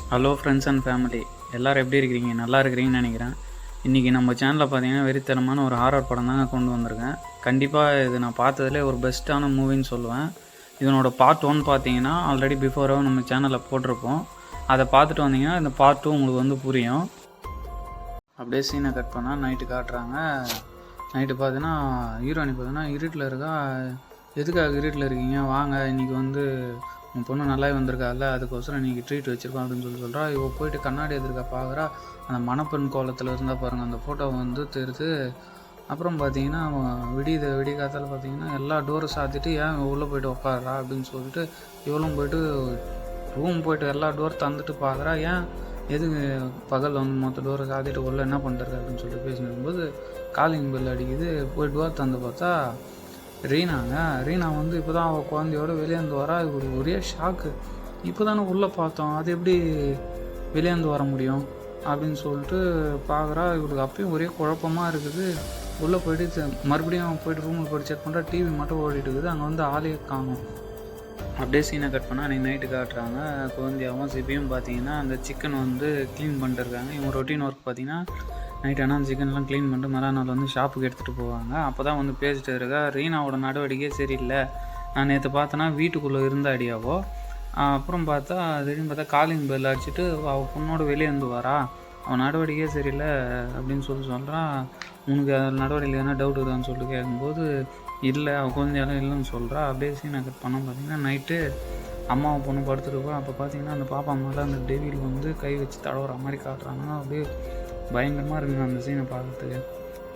Hello friends and family, எல்லோரும் எப்படி இருக்கிறீங்க? நல்லா இருக்கிறீங்கன்னு நினைக்கிறேன். இன்றைக்கி நம்ம சேனலில் பார்த்தீங்கன்னா வெறித்தனமான ஒரு ஹாரர் படம் தாங்க கொண்டு வந்திருக்கேன். கண்டிப்பாக இது நான் பார்த்ததுலே ஒரு பெஸ்ட்டான மூவின்னு சொல்லுவேன். இதனோட பார்ட் 1 பார்த்தீங்கன்னா ஆல்ரெடி பிஃபோராக நம்ம சேனலில் போட்டிருப்போம். அதை பார்த்துட்டு வந்தீங்கன்னா இந்த பார்ட் 2 உங்களுக்கு வந்து புரியும். அப்படியே சீனை கட் பண்ணால் நைட்டு காட்டுறாங்க. நைட்டு பார்த்தீங்கன்னா ஹீரோயினி பார்த்தீங்கன்னா இருட்டில் இருக்கா. எதுக்காக இருட்டில் இருக்கீங்க, வாங்க இன்றைக்கி வந்து உன் பொண்ணு நல்லாவே வந்திருக்கால, அதுக்கோசரம் இன்றைக்கி ட்ரீட் வச்சுருக்கோம் அப்படின்னு சொல்கிறா. இவ போயிட்டு கண்ணாடி எதிர்க்க பார்க்குறா. அந்த மணப்பெண் கோலத்தில் இருந்தால் பாருங்கள், அந்த ஃபோட்டோ வந்து தெரியுது. அப்புறம் பார்த்தீங்கன்னா விடிய காத்தால் பார்த்தீங்கன்னா எல்லா டோரும் சாத்திட்டு ஏன் உள்ளே போய்ட்டு உட்காடுறா அப்படின்னு சொல்லிட்டு இவளும் போய்ட்டு ரூம் போய்ட்டு எல்லா டோர் தந்துட்டு பார்க்குறா. ஏன் எதுக்கு பகல் வந்து மொத்த டோரை சாத்திட்டு உள்ளே என்ன பண்ணுறது அப்படின்னு சொல்லிட்டு பேசினிருக்கும்போது காலிங் பெல் அடிக்குது. போய் டோர் தந்து பார்த்தா ரீனா வந்து இப்போ தான் அவள் குழந்தையோட வெளியேந்து வரா. இவருக்கு ஒரே ஷாக்கு. இப்போ தானே உள்ளே பார்த்தோம், அது எப்படி வெளியேந்து வர முடியும் அப்படின்னு சொல்லிட்டு பார்க்குறா. இவருக்கு அப்பயும் ஒரே குழப்பமாக இருக்குது. உள்ளே போய்ட்டு மறுபடியும் போய்ட்டு ரூமில் போய்ட்டு செக் பண்ணுறா. டிவி மட்டும் ஓடிட்டு இருக்குது. அங்கே வந்து ஆளையே காணும். அப்படியே சீனை கட் பண்ணால் அன்றைக்கி நைட்டு காட்டுறாங்க. குழந்தையாகவும் சிபியும் பார்த்தீங்கன்னா அந்த சிக்கன் வந்து க்ளீன் பண்ணிட்டு இருக்காங்க. இவங்க ரொட்டீன் ஒர்க் பார்த்தீங்கன்னா நைட் ஆனால் அந்த சிக்கன்லாம் க்ளீன் பண்ணிட்டு மறுநாள் வந்து ஷாப்புக்கு எடுத்துகிட்டு போவாங்க. அப்போ தான் வந்து பேசிட்டு இருக்கா. ரீனாவோட நடவடிக்கையே சரியில்லை. நான் நேற்று பார்த்தேன்னா வீட்டுக்குள்ளே இருந்த அடியாவோ. அப்புறம் பார்த்தா திடீர்னு பார்த்தா காலிங் பெல் அடிச்சுட்டு அவள் பொண்ணோட வெளியே இருந்து வரா. அவன் நடவடிக்கையே சரியில்லை அப்படின்னு சொல்கிறான். உனக்கு அதில் நடவடிக்கையில் எதனா டவுட் இருக்கான்னு சொல்லிட்டு கேட்கும்போது இல்லை, அவள் குழந்தையாலும் இல்லைன்னு சொல்கிறா. அப்படியே சீனை கட் பண்ண பார்த்தீங்கன்னா நைட்டு அம்மாவை பொண்ணு படுத்துருக்கோம். அப்போ பார்த்தீங்கன்னா அந்த பாப்பா மேலே அந்த டெவில் வந்து கை வச்சு தடவுற மாதிரி காட்டுறாங்க. அப்படியே பயங்கரமாக இருக்குங்க அந்த சீனை பார்க்கறதுக்கு.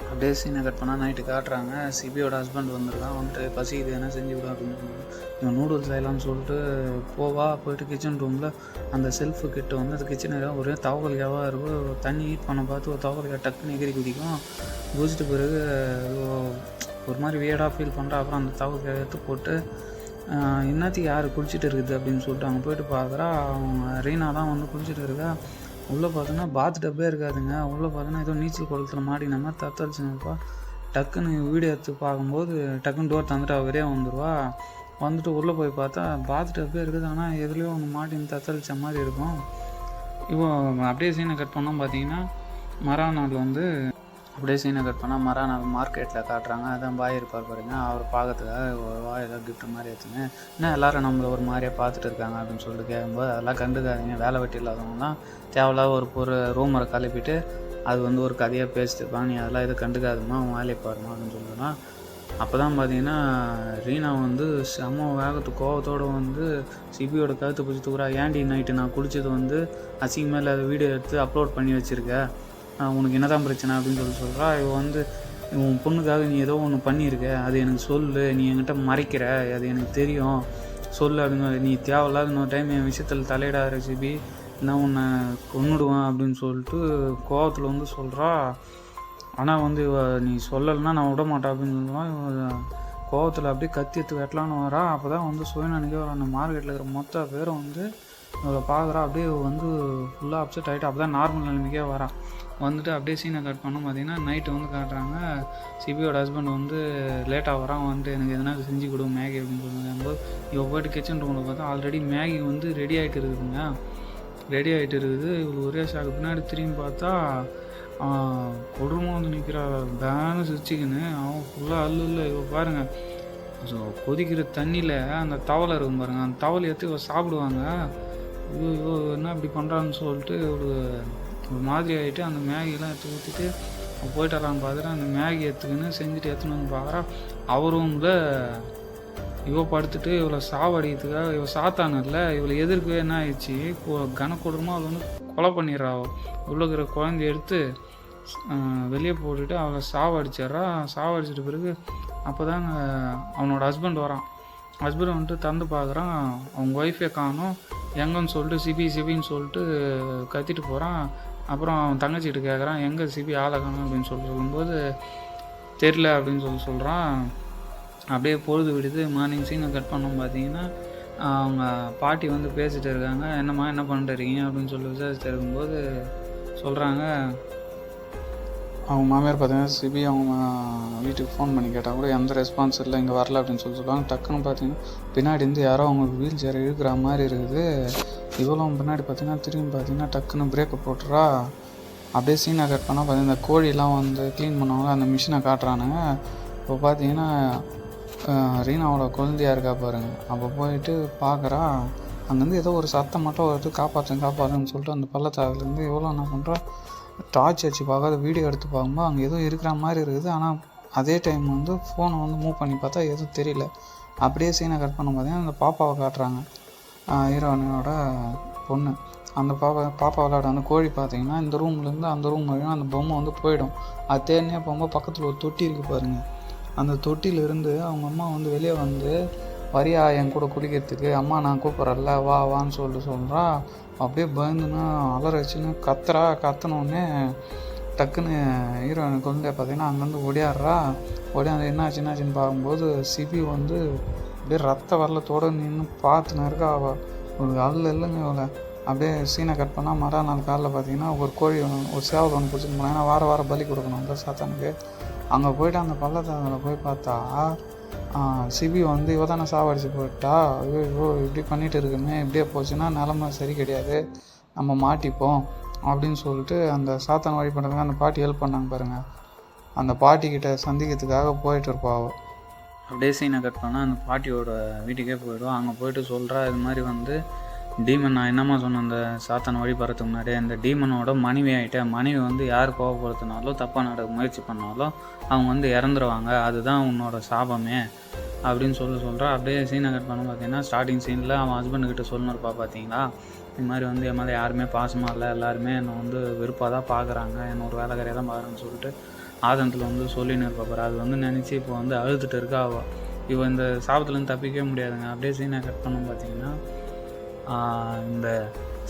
அப்படியே சீனை கட் பண்ணால் நைட்டு காட்டுறாங்க. சிபியோட ஹஸ்பண்ட் வந்துருக்கான். வந்துட்டு பசிக்குது என்ன செஞ்சு விடும் அப்படின்னு இவன் நூடுல்ஸ் செய்யலாம்னு சொல்லிட்டு போயிட்டு கிச்சன் ரூமில் அந்த செல்ஃபு கிட்ட வந்து அந்த கிச்சனில் ஒரே தவக்கலிக்காவாக இருக்கும். தண்ணி ஹீட் பண்ண பார்த்து ஒரு தவக்கலிக்காய் டக்குன்னு எகிரி குடிக்கும். குடிச்சிட்டு பிறகு ஒரு மாதிரி வியர்டாக ஃபீல் பண்ணுறா. அப்புறம் அந்த தவக்கலிக்காய் எடுத்து போட்டு இன்னத்துக்கு யார் குளிச்சுட்டு இருக்குது அப்படின்னு சொல்லிட்டு அங்கே போயிட்டு பார்க்குறா. அவங்க ரீனா தான் வந்து குளிச்சுட்டு இருக்கா. உள்ளே பார்த்தோன்னா பாத் டப்பே இருக்காதுங்க. உள்ளே பார்த்தோன்னா ஏதோ நீச்சல் குளத்தில் மாட்டின மாதிரி தத்தளிச்சுனப்பா. டக்குன்னு வீடியோ எடுத்து பார்க்கும்போது டக்குன்னு டோர் தந்துட்டு அவரே வந்துடுவா. வந்துட்டு உள்ளே போய் பார்த்தா பாத் டப்பே இருக்குது. ஆனால் எதுலேயோ ஒன்று மாட்டின்னு தத்தளிச்ச மாதிரி இருக்கும். இவன் அப்படியே சீனை கட் பண்ணோம் பார்த்தீங்கன்னா மறுநாள் வந்து அப்படியே சீனை கட் பண்ணால் மறுநாள் மார்க்கெட்டில் காட்டுறாங்க. அதான் பாய் இருப்பார் பாருங்க, அவர் பார்க்கறதுக்காக ஒரு ஏதோ கிஃப்ட் மாதிரி எடுத்துன்னு என்ன எல்லோரும் நம்மளை ஒரு மாதிரியாக பார்த்துட்டு இருக்காங்க அப்படின்னு சொல்லிட்டு கேட்கும்போது அதெல்லாம் கண்டுக்காதீங்க, வேலை வெட்டி இல்லாதவங்க தான் தேவையில்லாத ஒரு ரூமரை கிளப்பிட்டு அது வந்து ஒரு கதையாக பேசிட்டு இருப்பாங்க. நீ அதெல்லாம் எதுவும் கண்டுக்காதுமா, அவன் வேலையை பாருமா அப்படின்னு சொல்லுன்னா. அப்போ தான் பார்த்தீங்கன்னா ரீனா வந்து செம்ம வேகத்து கோவத்தோடு வந்து சிபியோட கழுத்து பிடிச்சி தூக்குறா. ஏன்டி நைட்டு நான் குளித்தது வந்து அசிங்கமாக இல்லாத வீடியோ எடுத்து அப்லோட் பண்ணி வச்சுருக்கேன், உனக்கு என்ன தான் பிரச்சனை அப்படின்னு சொல்கிறா. இவன் வந்து உன் பொண்ணுக்காக நீ ஏதோ ஒன்று பண்ணியிருக்க, அது எனக்கு சொல்லு, நீ என்கிட்ட மறைக்கிற, அது எனக்கு தெரியும், சொல்லு அப்படின்னு. நீ தேவையில்லாத இன்னொரு டைம் என் விஷயத்தில் தலையிடாத சிபி, நான் உன்னை கொன்னுடுவேன் அப்படின்னு சொல்லிட்டு கோவத்தில் வந்து சொல்கிறா. ஆனால் வந்து நீ சொல்லலைன்னா நான் விட மாட்டேன் அப்படின்னு சொல்லுவான். கோவத்தில் அப்படியே கத்தி எடுத்து வெட்டலான்னு வரா. அப்போ தான் வந்து சுயநனிக்கே வர அந்த மார்க்கெட்டில் இருக்கிற மொத்த பேரும் வந்து அவளை பார்க்குறா. அப்படியே வந்து ஃபுல்லாக அப்செட் ஆகிட்டு அப்போ தான் நார்மல் நிலைமைக்கே வரான். வந்துட்டு அப்படியே சீனை கட் பண்ணோம் பார்த்தீங்கன்னா நைட்டு வந்து காட்டுறாங்க. சிபியோட ஹஸ்பண்ட் வந்து லேட்டாக வரான். வந்துட்டு எனக்கு எதனா செஞ்சு கொடு மேகி அப்படின்னு சொல்லும்போது இவள் போய்ட்டு கிச்சன் ரூமில் பார்த்தா ஆல்ரெடி மேகி வந்து ரெடி ஆகிட்டு இருக்குதுங்க. ரெடி ஆகிட்டு இருக்குது. இவள் ஒரே ஷாக்கு. பின்னாடி திரும்பி பார்த்தா கொடூரமாக வந்து நிற்கிறா. பேனு சிரிச்சிக்கின்னு அவன் ஃபுல்லாக அல்ல. இவள் பாருங்கள், ஸோ கொதிக்கிற தண்ணியில் அந்த தவளை இருக்கும் பாருங்கள், அந்த தவளை எடுத்து இவள் சாப்பிடுவாங்க. ஐயோ என்ன இப்படி பண்ணுறான்னு சொல்லிட்டு ஒரு மாதிரி ஆகிட்டு அந்த மேகிலாம் எடுத்து ஊற்றிட்டு போயிட்டாரான்னு பார்த்துட்டு அந்த மேகி எடுத்துக்கின்னு செஞ்சுட்டு எடுத்துன்னு வந்து பார்க்குறா. அவரும்ல இவ படுத்துட்டு இவளை சாவடிக்கிறதுக்காக இவள் சாத்தானில்ல, இவளை எதிர்க்கவே என்ன ஆயிடுச்சு, கனக்கூடமாக அவளை வந்து கொலை பண்ணிடுறா. உள்ள இருக்கிற குழந்தைய எடுத்து வெளியே போட்டுட்டு அவளை சாவடிச்சிட்றா. சாவடிச்சிட்ட பிறகு அப்போ தாங்க அவனோட ஹஸ்பண்ட் வரான். ஹஸ்பண்ட் வந்துட்டு தந்து பார்க்குறான். அவங்க ஒய்ஃபே காணும். எங்கன்னு சொல்லிட்டு சிபின்னு சொல்லிட்டு கத்திட்டு போகிறான். அப்புறம் அவன் தங்கச்சிக்கிட்ட கேட்குறான், எங்கே சிபி ஆளை காணும் அப்படின்னு சொல்லும்போது தெரில அப்படின்னு சொல்கிறான். அப்படியே பொழுது விடுது. மார்னிங் சீனை கட் பண்ணோம் பார்த்தீங்கன்னா அவங்க பாட்டி வந்து பேசிகிட்டு இருக்காங்க. என்னம்மா என்ன பண்ணுறீங்க அப்படின்னு சொல்லி விசாரிச்சுட்டு இருக்கும்போது சொல்கிறாங்க, அவங்க மாமியார் பார்த்தீங்கன்னா சிபி அவங்க வீட்டுக்கு ஃபோன் பண்ணி கேட்டால் கூட எந்த ரெஸ்பான்ஸ் இல்லை, இங்கே வரல அப்படின்னு சொல்லுவாங்க. டக்குன்னு பார்த்தீங்கன்னா பின்னாடி இருந்து யாரோ அவங்க வீல் சேர் இழுக்கிற மாதிரி இருக்குது. இவ்வளோ பின்னாடி பார்த்தீங்கன்னா திரும்பி பார்த்தீங்கன்னா டக்குன்னு பிரேக்கை போட்டுறா. அப்படியே சீனை கட் பண்ணால் பார்த்தீங்கன்னா இந்த கோழிலாம் வந்து க்ளீன் பண்ணுவாங்க, அந்த மிஷினை காட்டுறானுங்க. இப்போ பார்த்தீங்கன்னா ரீனாவோட குழந்தையா இருக்கா பாருங்க. அப்போ போயிட்டு பார்க்குறா, அங்கேருந்து ஏதோ ஒரு சத்தம் மட்டும் வருது, காப்பாற்றுன்னு சொல்லிட்டு அந்த பள்ளத்தாக்குலேருந்து எவ்வளோ என்ன பண்ணுறா, டார்ச் வச்சு பார்க்காத வீடியோ எடுத்து பார்க்கும்போது அங்கே எதுவும் இருக்கிற மாதிரி இருக்குது. ஆனால் அதே டைம் வந்து ஃபோனை வந்து மூவ் பண்ணி பார்த்தா எதுவும் தெரியல. அப்படியே சீனை கட் பண்ண பார்த்தீங்கன்னா அந்த பாப்பாவை காட்டுறாங்க, ஹீரோயினோட பொண்ணு. அந்த பாப்பா விளையாட அந்த கோழி பார்த்தீங்கன்னா இந்த ரூம்லேருந்து அந்த ரூம் வரையும் அந்த பொம்மை வந்து போயிடும். அது தேடினே போகும்போது பக்கத்தில் ஒரு தொட்டி இருக்குது பாருங்கள். அந்த தொட்டியிலிருந்து அவங்க அம்மா வந்து வெளியே வந்து, வரியா என் கூட குளிக்கிறதுக்கு, அம்மா நான் கூப்பிட்றேன்ல வான்னு சொல்கிறா. அப்படியே பயந்துன்னா அலற வச்சுன்னு கத்தினோடனே டக்குன்னு ஹீரோயினுக்கு வந்து பார்த்தீங்கன்னா அங்கேருந்து ஓடியாந்து என்னாச்சுன்னு பார்க்கும்போது சிபி வந்து அப்படியே ரத்த வரலத்தோடு நின்று பார்த்துன்னு இருக்கா. அவள் ஒரு இல்லைங்க அவளை. அப்படியே சீனை கட் பண்ணால் மறுநாள் காலையில் பார்த்தீங்கன்னா ஒரு கோழி ஒரு சேவல் ஒன்று பிடிச்சிட்டு போனால், ஏன்னா வாரம் பலி கொடுக்கணும் அந்த சாத்தானுக்கு. அங்கே போய்ட்டு அந்த பள்ளத்தாக்கில் போய் பார்த்தா சிபி வந்து இவ தானே சாவடிச்சு போயிட்டா. ஐயோ இப்படி பண்ணிட்டு இருக்குமே, இப்படியே போச்சுன்னா நிலமை சரி கிடையாது, நம்ம மாட்டிப்போம் அப்படின்னு சொல்லிட்டு அந்த சாத்தான் வழிபடுறதுக்கு அந்த பாட்டி ஹெல்ப் பண்ணாங்க பாருங்கள். அந்த பாட்டிக்கிட்ட சந்திக்கிறதுக்காக போயிட்டு இருப்பாவோ. அப்படியே சீனை கட் பண்ணால் அந்த பாட்டியோட வீட்டுக்கே போயிடுவோம். அங்கே போயிட்டு சொல்கிறா, இது மாதிரி வந்து டீமன், நான் என்னம்மா சொன்னேன் அந்த சாத்தானை வழிபடுறதுக்கு முன்னாடி, அந்த டீமனோட மனைவி ஆகிட்டேன். மனைவி வந்து யார் கோவப்படுத்தினாலோ தப்பாக நடக்க முயற்சி பண்ணாலும் அவங்க வந்து இறந்துருவாங்க, அதுதான் உன்னோட சாபமே அப்படின்னு சொல்கிறா. அப்படியே சீனை கட் பண்ண பார்த்தீங்கன்னா ஸ்டார்டிங் சீனில் அவன் ஹஸ்பண்டுக்கிட்ட சொல்லணும்ப்பா பார்த்தீங்களா, இது மாதிரி வந்து என் மேலே யாருமே பாசமாக இல்லை, எல்லாருமே என்னை வந்து வெறுப்பாக தான் பார்க்குறாங்க, என்ன ஒரு வேலைக்காரியாக தான் பார்க்குறேன்னு சொல்லிட்டு ஆதனத்தில் வந்து சொல்லின்னு இருப்பார். அது வந்து நினச்சி இப்போ வந்து அழுதுட்டு இருக்கா. இவன் இந்த சாபத்துலேருந்து தப்பிக்கவே முடியாதுங்க. அப்படியே சீனை கட் பண்ணோம் பார்த்தீங்கன்னா இந்த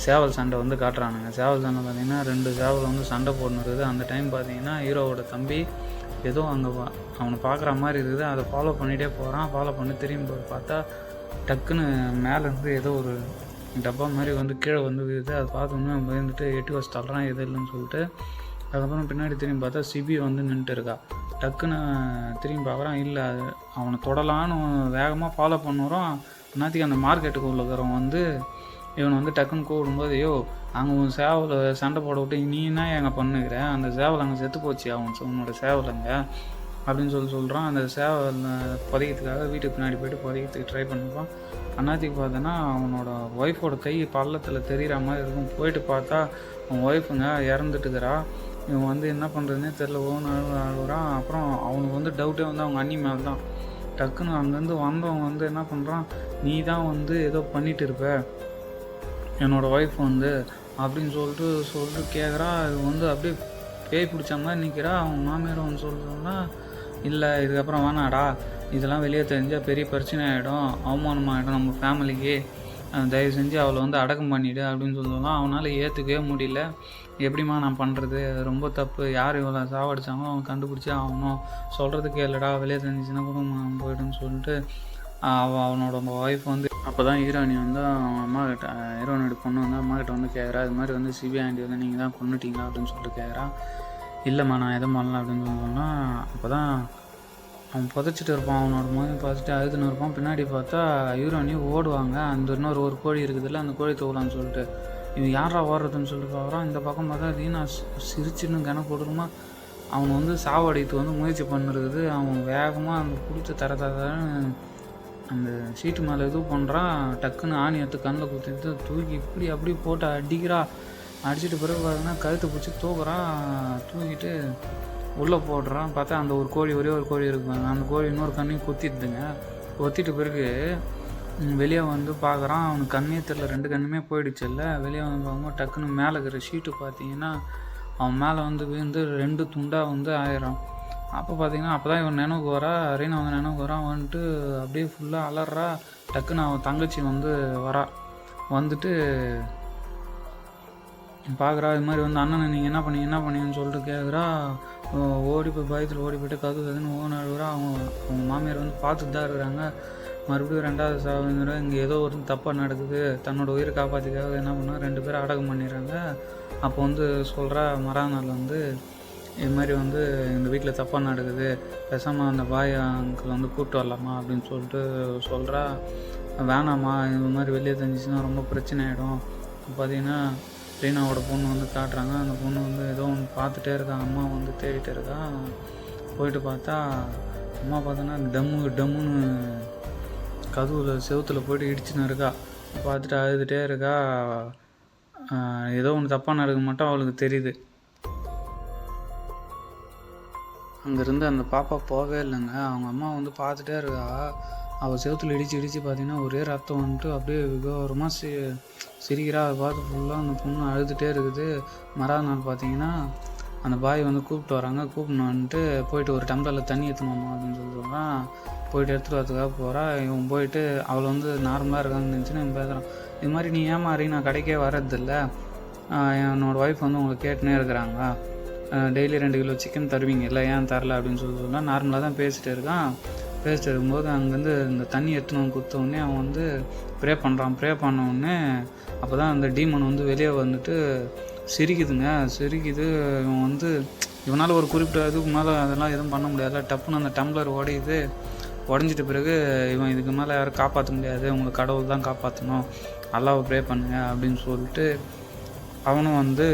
சேவல் சண்டை வந்து காட்டுறானுங்க. சேவல் சண்டை பார்த்திங்கன்னா 2 சேவல் வந்து சண்டை போடணுருக்குது. அந்த டைம் பார்த்திங்கன்னா ஹீரோவோட தம்பி ஏதோ அங்கே அவனை பார்க்குற மாதிரி இருக்குது. அதை ஃபாலோ பண்ணிகிட்டே போகிறான். ஃபாலோ பண்ணி திரும்பி பார்த்தா டக்குன்னு மேலேருந்து ஏதோ ஒரு டப்பா மாதிரி வந்து கீழே வந்து விழுது. அதை பார்த்தோன்னே பயந்துட்டு எட்டி வச்சு தள்ளுறான், எது இல்லைன்னு சொல்லிட்டு. அதுக்கப்புறம் பின்னாடி திரும்பி பார்த்தா சிபி வந்து நின்றுட்டு இருக்கா. டக்குன்னு திரும்பி பார்க்குறான், இல்லை அவனை தொடலான்னு வேகமாக ஃபாலோ பண்ணுறோம். அன்னாத்திக்கு அந்த மார்க்கெட்டுக்கு உள்ளக்கிறவன் வந்து இவனை வந்து டக்குன்னு கூப்பிடும்போது, ஐயோ அங்கே உன் சேவலை சண்டை போட விட்டு நீ என்ன எங்கே பண்ணுகிற, அந்த சேவல் அங்கே செத்து போச்சு, உன்னோட சேவல் அங்கே அப்படின்னு சொல்கிறான். அந்த சேவல் புதைக்கிறதுக்காக வீட்டுக்கு பின்னாடி போய்ட்டு புதைக்கிறதுக்கு ட்ரை பண்ணிப்பான். அன்னாத்திக்கு பார்த்தோன்னா அவனோட ஒய்ஃபோட கை பள்ளத்தில் தெரிகிற மாதிரி இருக்கும். போயிட்டு பார்த்தா அவன் ஒய்ஃபுங்க இறந்துட்டுக்கிறா. இவன் வந்து என்ன பண்ணுறதுனே தெரில, அழுகுறான். அப்புறம் அவனுக்கு வந்து டவுட்டே வந்து அவங்க அண்ணி மேலே தான். டக்குன்னு அங்கேருந்து வந்தவங்க வந்து என்ன பண்ணுறான், நீ தான் வந்து ஏதோ பண்ணிகிட்டு இருப்ப என்னோடய ஒய்ஃப் வந்து அப்படின்னு சொல்லிட்டு கேட்குறா. இது வந்து அப்படியே பேய் பிடிச்ச மாதிரி நிற்கிறா. அவங்க மாமியார் வந்து சொல்கிறோம்னா, இல்லை இதுக்கப்புறம் வேணாடா, இதெல்லாம் வெளியே தெரிஞ்சால் பெரிய பிரச்சனை ஆகிடும், அவமானமாகிடும் நம்ம ஃபேமிலிக்கு, தயவு செஞ்சு அவளை வந்து அடக்கம் பண்ணிவிடு அப்படின்னு சொல்லலாம். அவனால் ஏற்றுக்கவே முடியல. எப்படிம்மா நான் பண்ணுறது, ரொம்ப தப்பு, யார் இவ்வளோ சாவடிச்சாங்களோ அவன் கண்டுபிடிச்சி ஆகணும், சொல்கிறது கேளுடா, வெளியே தெரிஞ்சிச்சுன்னா கூட போய்டுன்னு சொல்லிட்டு அவனோட ஒய்ஃப் வந்து அப்போ தான் ஹீரோயினி வந்து அவன் அம்மா கிட்ட, ஹீரோயினோட பொண்ணு வந்து அம்மா கிட்ட வந்து கேட்குறா, இது மாதிரி வந்து சிபி ஆண்டி வந்து நீங்கள் தான் கொண்டுட்டீங்களா அப்படின்னு சொல்லிட்டு கேட்குறா. இல்லைம்மா நான் எதுவும் பண்ணலாம் அப்படின்னு சொன்னால், அப்போ தான் அவன் புதைச்சிட்டு இருப்பான், அவனோட மோதி பார்த்துட்டு அழுதுன்னு இருப்பான். பின்னாடி பார்த்தா ஹீரோயினி ஓடுவாங்க. அந்த இன்னொரு ஒரு கோழி இருக்குதுல்ல, அந்த கோழி தோலான்னு சொல்லிட்டு இவன் யாரா ஓடுறதுன்னு சொல்லிட்டு பார்க்குறான். இந்த பக்கம் பார்த்தா ரீனா சிரிச்சுன்னு கணக்கு கொடுக்குமா. அவன் வந்து சாவடித்து வந்து முயற்சி பண்ணிருக்குது. அவன் வேகமாக அந்த பிடிச்ச தரன்னு அந்த சீட்டு மேலே எதுவும் பண்ணுறான். டக்குன்னு ஆணி எடுத்து கண்ணில் குத்திட்டு தூக்கி இப்படி அப்படி போட்டு அடிக்கிறா. அடிச்சுட்டு பிறகு பார்த்தீங்கன்னா கழுத்தை பிடிச்சி தூக்கிட்டு உள்ளே போடுறான். பார்த்தா அந்த ஒரு கோழி, ஒரே ஒரு கோழி இருக்குங்க, அந்த கோழி இன்னொரு கண்ணையும் கொத்திடுதுங்க. கொத்திட்டு பிறகு வெளியே வந்து பார்க்குறான். அவனுக்கு கண்ணே தெரில, 2 கண்ணுமே போயிடுச்சு. இல்லை வெளியே வந்து பார்க்கும்போது டக்குன்னு மேலே இருக்கிற ஷீட்டு பார்த்தீங்கன்னா அவன் மேலே வந்து விழுந்து 2 துண்டாக வந்து ஆயிடும். அப்போ பார்த்தீங்கன்னா அப்போ தான் இவன் நினைவுக்கு வரா, ரீனா வந்து நினைவுக்கு வரான். வந்துட்டு அப்படியே ஃபுல்லாக அலறா. டக்குன்னு அவன் தங்கச்சி வந்து வரா. வந்துட்டு பார்க்குறா. இது மாதிரி வந்து அண்ணனை நீங்கள் என்ன பண்ணீங்கன்னு சொல்லிட்டு கேட்குறா. ஓடி போய் பயத்தில் ஓடி போய்ட்டு கதுன்னு அழுகுறா. அவங்க மாமியார் வந்து பார்த்துட்டு தான் இருக்கிறாங்க. மறுபடியும் 2வது சாவுங்கிற இங்கே ஏதோ ஒரு தப்பாக நடக்குது, தன்னோட உயிரை காப்பாற்றிக்காக என்ன பண்ணால் 2 பேரும் அடக்கம் பண்ணிடுறாங்க. அப்போ வந்து சொல்கிறா, மறுநாள் வந்து இது மாதிரி வந்து எங்கள் வீட்டில் தப்பாக நடக்குது, பேசாமல் அந்த பாய் அங்கிள் வந்து கூப்பிட்டு வரலாமா அப்படின்னு சொல்லிட்டு சொல்கிறா. வேணாம்மா, இது மாதிரி வெளியே தெரிஞ்சிச்சுன்னா ரொம்ப பிரச்சனை ஆகிடும். பார்த்தீங்கன்னா ரீனாவோட பொண்ணு வந்து காட்டுறாங்க. அந்த பொண்ணு வந்து ஏதோ ஒன்று பார்த்துட்டே இருக்கா, அம்மா வந்து தேடிட்டு இருக்கா. போயிட்டு பார்த்தா அம்மா பார்த்தோன்னா டம்முன்னு கதவுல செவுத்துல போயிட்டு இடிச்சுன்னு இருக்கா. பார்த்துட்டு அழுதுகிட்டே இருக்கா. ஏதோ ஒன்று தப்பாக நடக்க மட்டும் அவளுக்கு தெரியுது. அங்கேருந்து அந்த பாப்பா போகவே இல்லைங்க. அவங்க அம்மா வந்து பார்த்துட்டே இருக்கா. அவள் செவுத்துல இடித்து பார்த்தீங்கன்னா ஒரே ரத்தம் வந்துட்டு அப்படியே விகோரமாக சிரிக்கிறா. அதை பார்த்து ஃபுல்லாக அந்த பொண்ணு அழுதுகிட்டே இருக்குது. மறாவது நாள் பார்த்தீங்கன்னா அந்த பாய் வந்து கூப்பிட்டு வராங்க. கூப்பிட்டு வந்துட்டு போயிட்டு ஒரு டம்ளரில் தண்ணி ஏற்றணுமா அப்படின்னு சொல்கிறான். போயிட்டு எடுத்துகிட்டு வரதுக்காக போகிறா. இவன் போயிட்டு அவளை வந்து நார்மலாக இருக்காங்கன்னு நினச்சின்னு இவன் பேசுகிறான். இது மாதிரி நீ ஏமாறி நான் கடைக்கே வரதில்ல, என்னோடய ஒய்ஃப் வந்து உங்களை கேட்டுனே இருக்கிறாங்க, டெய்லி 2 கிலோ சிக்கன் தருவீங்க இல்லை, ஏன் தரல அப்படின்னு சொன்னால் நார்மலாக தான் பேசிகிட்டு இருக்கான். பேசிட்டு இருக்கும்போது அங்கேருந்து இந்த தண்ணி எடுத்துன்னு கொடுத்தோடனே அவன் வந்து ப்ரே பண்ணுறான். ப்ரே பண்ணோடனே அப்போ தான் அந்த டீமன் வந்து வெளியே வந்துட்டு சிரிக்குது. இவன் வந்து இவனால் ஒரு குறிப்பிட்ட இதுக்கு மேலே அதெல்லாம் எதுவும் பண்ண முடியாதுல. டப்புன்னு அந்த டம்ளர் உடஞ்சிட்ட பிறகு இவன் இதுக்கு மேலே யாரும் காப்பாற்ற முடியாது, உங்களை கடவுள் தான் காப்பாற்றணும், அல்லாஹ்வை ப்ரே பண்ணுங்க அப்படின்னு சொல்லிட்டு அவனும் வந்து